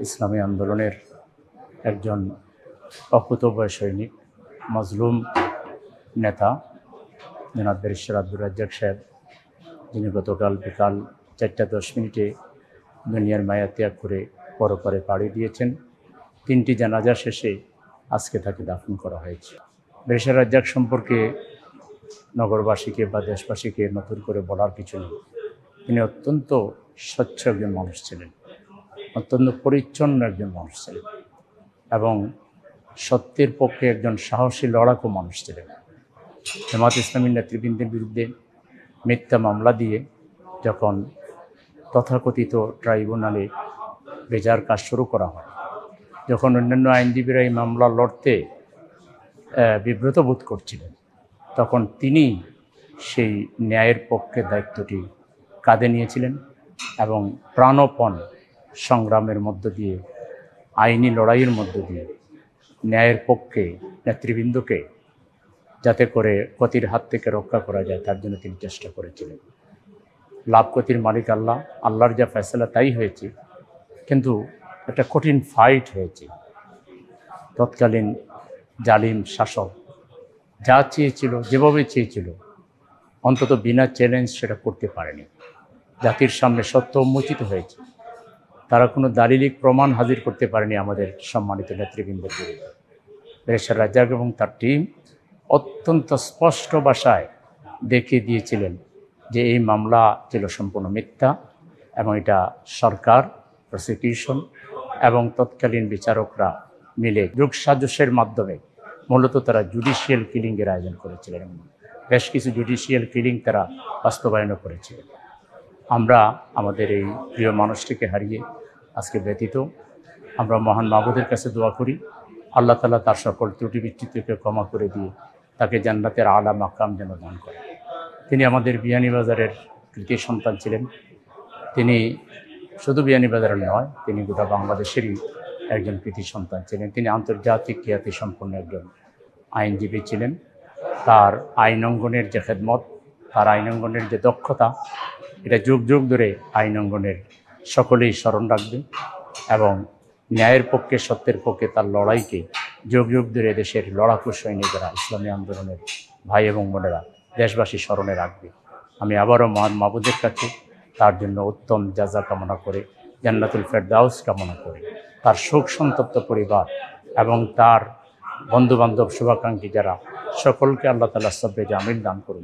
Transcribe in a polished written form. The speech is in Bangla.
ইসলামী আন্দোলনের একজন অকুতোভয় সৈনিক, মজলুম নেতা জনাব ব্যারিস্টার আব্দুর রাজ্জাক সাহেব, যিনি গতকাল বিকাল 4টা 10 মিনিটে দুনিয়ার মায়া ত্যাগ করে পরপারে পাড়ি দিয়েছেন। 3টি জানাজা শেষে আজকে তাকে দাফন করা হয়েছে। ব্যারিস্টার রাজ্জাক সম্পর্কে নগরবাসীকে বা দেশবাসীকে নতুন করে বলার কিছু নেই। তিনি অত্যন্ত স্বচ্ছ একজন মানুষ ছিলেন, অত্যন্ত পরিচ্ছন্ন একজন মানুষ ছিলেন এবং সত্যের পক্ষে একজন সাহসী লড়াকু মানুষ ছিলেন। জামাত ইসলামীর নেতৃবৃন্দের বিরুদ্ধে মিথ্যা মামলা দিয়ে যখন তথাকথিত ট্রাইব্যুনালে বিচার কাজ শুরু করা হয়, যখন অন্যান্য আইনজীবীরা এই মামলা লড়তে বিব্রত বোধ করছিলেন, তখন তিনি সেই ন্যায়ের পক্ষে দায়িত্বটি কাঁধে নিয়েছিলেন এবং প্রাণপণ সংগ্রামের মধ্য দিয়ে, আইনি লড়াইয়ের মধ্য দিয়ে ন্যায়ের পক্ষে নেতৃবৃন্দকে যাতে করে ক্ষতির হাত থেকে রক্ষা করা যায় তার জন্য তিনি চেষ্টা করেছিলেন। লাভ ক্ষতির মালিক আল্লাহ, আল্লাহর যা ফয়সালা তাই হয়েছে, কিন্তু একটা কঠিন ফাইট হয়েছে। তৎকালীন জালিম শাসক যা চেয়েছিল, যেভাবে চেয়েছিল, অন্তত বিনা চ্যালেঞ্জ সেটা করতে পারেনি। জাতির সামনে সত্য উন্মোচিত হয়েছে, তারা কোনো দালিলিক প্রমাণ হাজির করতে পারেনি আমাদের সম্মানিত নেতৃবৃন্দের বিরুদ্ধে। ব্যারিস্টার রাজ্জাক এবং তার টিম অত্যন্ত স্পষ্ট ভাষায় দেখিয়ে দিয়েছিলেন যে এই মামলা ছিল সম্পূর্ণ মিথ্যা এবং এটা সরকার, প্রসিকিউশন এবং তৎকালীন বিচারকরা মিলে যোগসাজশের মাধ্যমে মূলত তারা জুডিশিয়াল কিলিংয়ের আয়োজন করেছিলেন। বেশ কিছু জুডিশিয়াল কিলিং তারা বাস্তবায়নও করেছিলেন। আমরা আমাদের এই প্রিয় মানুষটিকে হারিয়ে আজকে ব্যথিত। আমরা মহান মাবুদের কাছে দোয়া করি, আল্লাহ তাআলা তার সকল ত্রুটি বিচ্যুতিকে ক্ষমা করে দিয়ে তাকে জান্নাতের আলা মাকাম যেন দান করে। তিনি আমাদের বিয়ানীবাজারের কৃতি সন্তান ছিলেন। তিনি শুধু বিয়ানীবাজারের নয়, তিনি গোটা বাংলাদেশেরই একজন কৃতি সন্তান ছিলেন। তিনি আন্তর্জাতিক খ্যাতি সম্পন্ন একজন আইনজীবী ছিলেন। তার আইনাঙ্গনের যে খেদমত, তার আইনাঙ্গনের যে দক্ষতা, এটা যুগ যুগ ধরে আইনাঙ্গনের সকলেই স্মরণ রাখবে এবং ন্যায়ের পক্ষে, সত্যের পক্ষে তার লড়াইকে যুগ যুগ ধরে দেশের লড়াকু সৈনিকেরা, ইসলামী আন্দোলনের ভাই এবং বোনেরা, দেশবাসী স্মরণে রাখবে। আমি আবারও মহান মাবুদের কাছে তার জন্য উত্তম জাযা কামনা করে, জান্নাতুল ফেরদাউস কামনা করে, তার শোক সন্তপ্ত পরিবার এবং তার বন্ধুবান্ধব, শুভাকাঙ্ক্ষী যারা, সকলকে আল্লাহ তাআলা সবরে জামিল দান করুন।